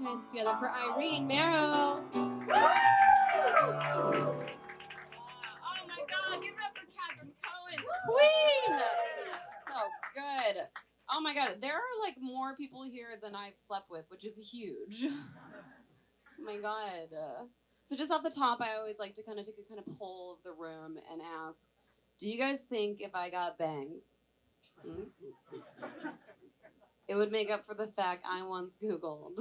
hands together for Irene Marrow. Oh my God, give it up for Catherine Cohen. Queen! So good. Oh my God, there are like more people here than I've slept with, which is huge. Oh my God. So just off the top, I always like to kind of take a kind of poll of the room and ask, do you guys think if I got bangs, it would make up for the fact I once Googled,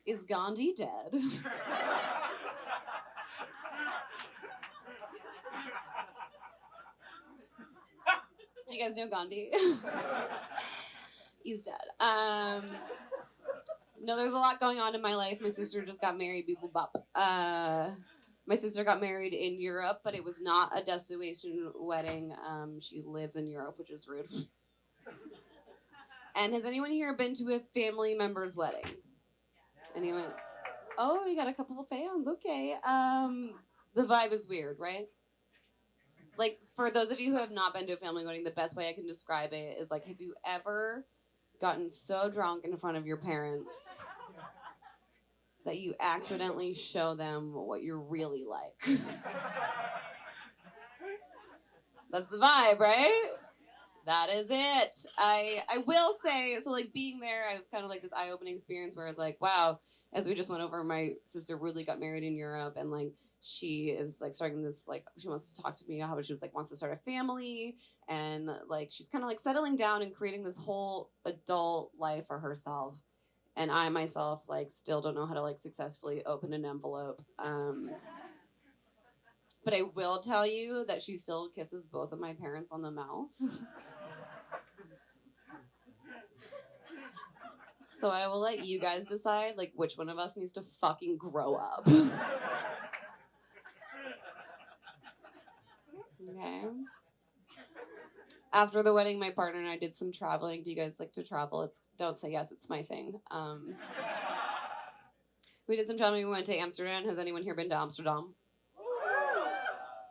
is Gandhi dead? Do you guys know Gandhi? He's dead. No, there's a lot going on in my life. My sister just got married, beep boop bop. My sister got married in Europe, but it was not a destination wedding. She lives in Europe, which is rude. And has anyone here been to a family member's wedding? Anyone? Oh, we got a couple of fans. Okay. The vibe is weird, right? Like, for those of you who have not been to a family wedding, the best way I can describe it is like, have you ever gotten so drunk in front of your parents that you accidentally show them what you're really like? That's the vibe, right? That is it. I will say, so like being there, I was kind of like this eye-opening experience where I was like, wow, as we just went over, my sister Rudely got married in Europe, and like she is like starting this, like she wants to talk to me how she was like wants to start a family, and like she's kind of like settling down and creating this whole adult life for herself. And I myself like still don't know how to like successfully open an envelope. But I will tell you that she still kisses both of my parents on the mouth. So I will let you guys decide like which one of us needs to fucking grow up. Okay. After the wedding, my partner and I did some traveling. Do you guys like to travel? Don't say yes, it's my thing. We did some traveling. We went to Amsterdam. Has anyone here been to Amsterdam?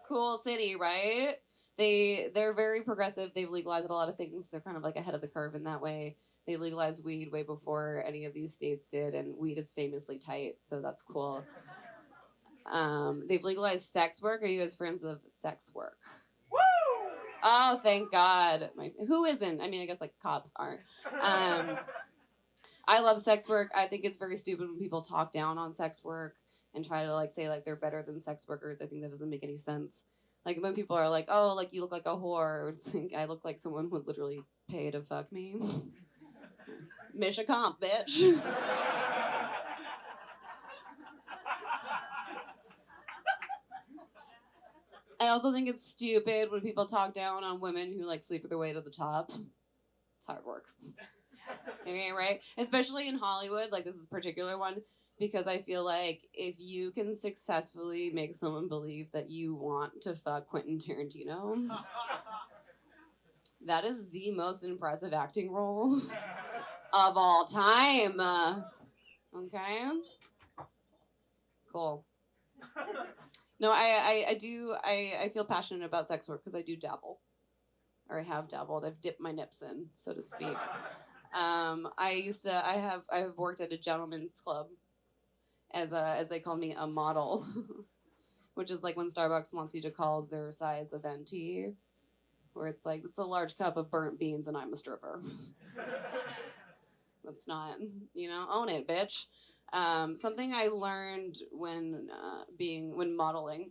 Cool city, right? They're very progressive. They've legalized a lot of things. They're kind of like ahead of the curve in that way. They legalized weed way before any of these states did, and weed is famously tight, so that's cool. They've legalized sex work. Are you guys friends of sex work? Woo! Oh, thank God. Who isn't? I mean, I guess like cops aren't. I love sex work. I think it's very stupid when people talk down on sex work and try to like say like they're better than sex workers. I think that doesn't make any sense. Like when people are like, oh, like you look like a whore. It's like I look like someone who would literally pay to fuck me. Misha comp, bitch. I also think it's stupid when people talk down on women who like sleep their way to the top. It's hard work. Okay, right? Especially in Hollywood, like this is a particular one, because I feel like if you can successfully make someone believe that you want to fuck Quentin Tarantino, that is the most impressive acting role of all time. Okay? Cool. No, I feel passionate about sex work because I do dabble. Or I have dabbled. I've dipped my nips in, so to speak. I have worked at a gentleman's club as they call me, a model, which is like when Starbucks wants you to call their size a venti, where it's like, it's a large cup of burnt beans and I'm a stripper. That's not, own it, bitch. Something I learned when modeling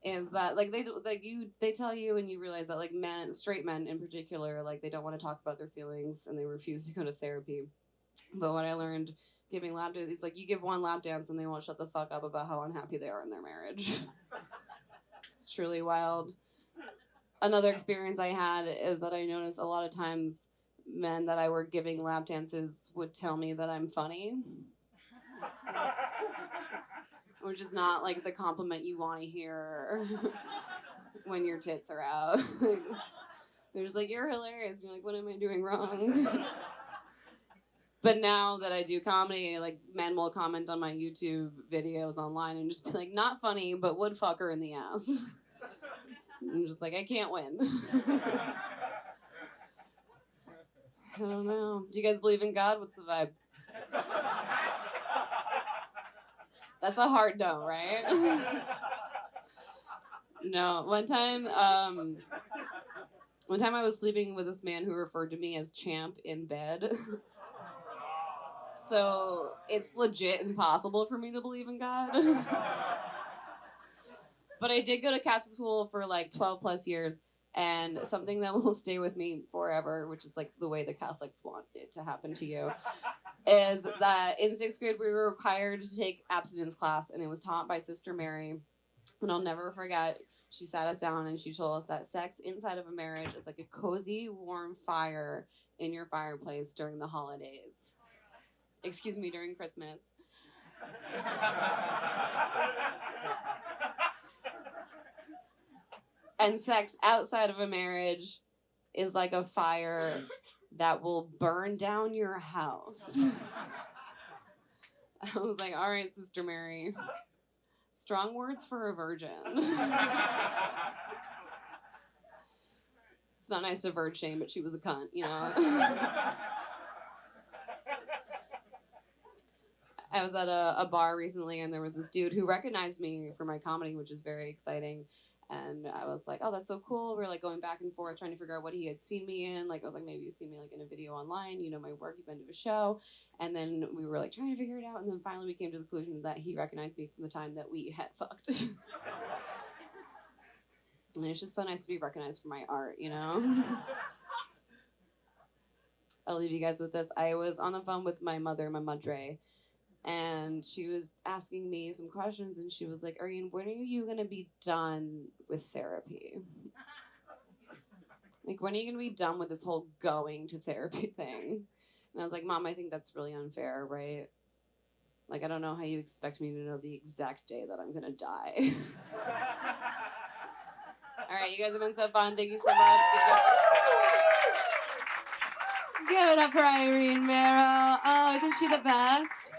is that like they tell you and you realize that like straight men in particular, like they don't want to talk about their feelings and they refuse to go to therapy. But what I learned giving lap dance, it's like you give one lap dance and they won't shut the fuck up about how unhappy they are in their marriage. It's truly wild. Another experience I had is that I noticed a lot of times men that I were giving lap dances would tell me that I'm funny. Which is not like the compliment you want to hear when your tits are out. They're just like, you're hilarious. You're like, what am I doing wrong? But now that I do comedy, like men will comment on my YouTube videos online and just be like, not funny, but would fuck her in the ass. I'm just like, I can't win. I don't know. Do you guys believe in God? What's the vibe? That's a hard no, right? No. One time I was sleeping with this man who referred to me as champ in bed. So it's legit impossible for me to believe in God. But I did go to Catholic school for like 12 plus years, and something that will stay with me forever, which is like the way the Catholics want it to happen to you, is that in 6th grade we were required to take abstinence class, and it was taught by Sister Mary. And I'll never forget, she sat us down and she told us that sex inside of a marriage is like a cozy, warm fire in your fireplace during the holidays. Excuse me, during Christmas. And sex outside of a marriage is like a fire that will burn down your house. I was like, all right, Sister Mary. Strong words for a virgin. It's not nice to virgin shame, but she was a cunt, you know? I was at a bar recently, and there was this dude who recognized me for my comedy, which is very exciting. And I was like, oh, that's so cool. We were like going back and forth trying to figure out what he had seen me in. Like, I was like, maybe you've seen me like in a video online, you know, my work, you've been to a show. And then we were like trying to figure it out. And then finally we came to the conclusion that he recognized me from the time that we had fucked. And it's just so nice to be recognized for my art, you know? I'll leave you guys with this. I was on the phone with my mother, my madre, and she was asking me some questions, and she was like, Irene, when are you going to be done with therapy? Like, when are you going to be done with this whole going to therapy thing? And I was like, Mom, I think that's really unfair, right? Like, I don't know how you expect me to know the exact day that I'm going to die. All right, you guys have been so fun. Thank you so much. Give it up for Irene Merrill. Oh, isn't she the best?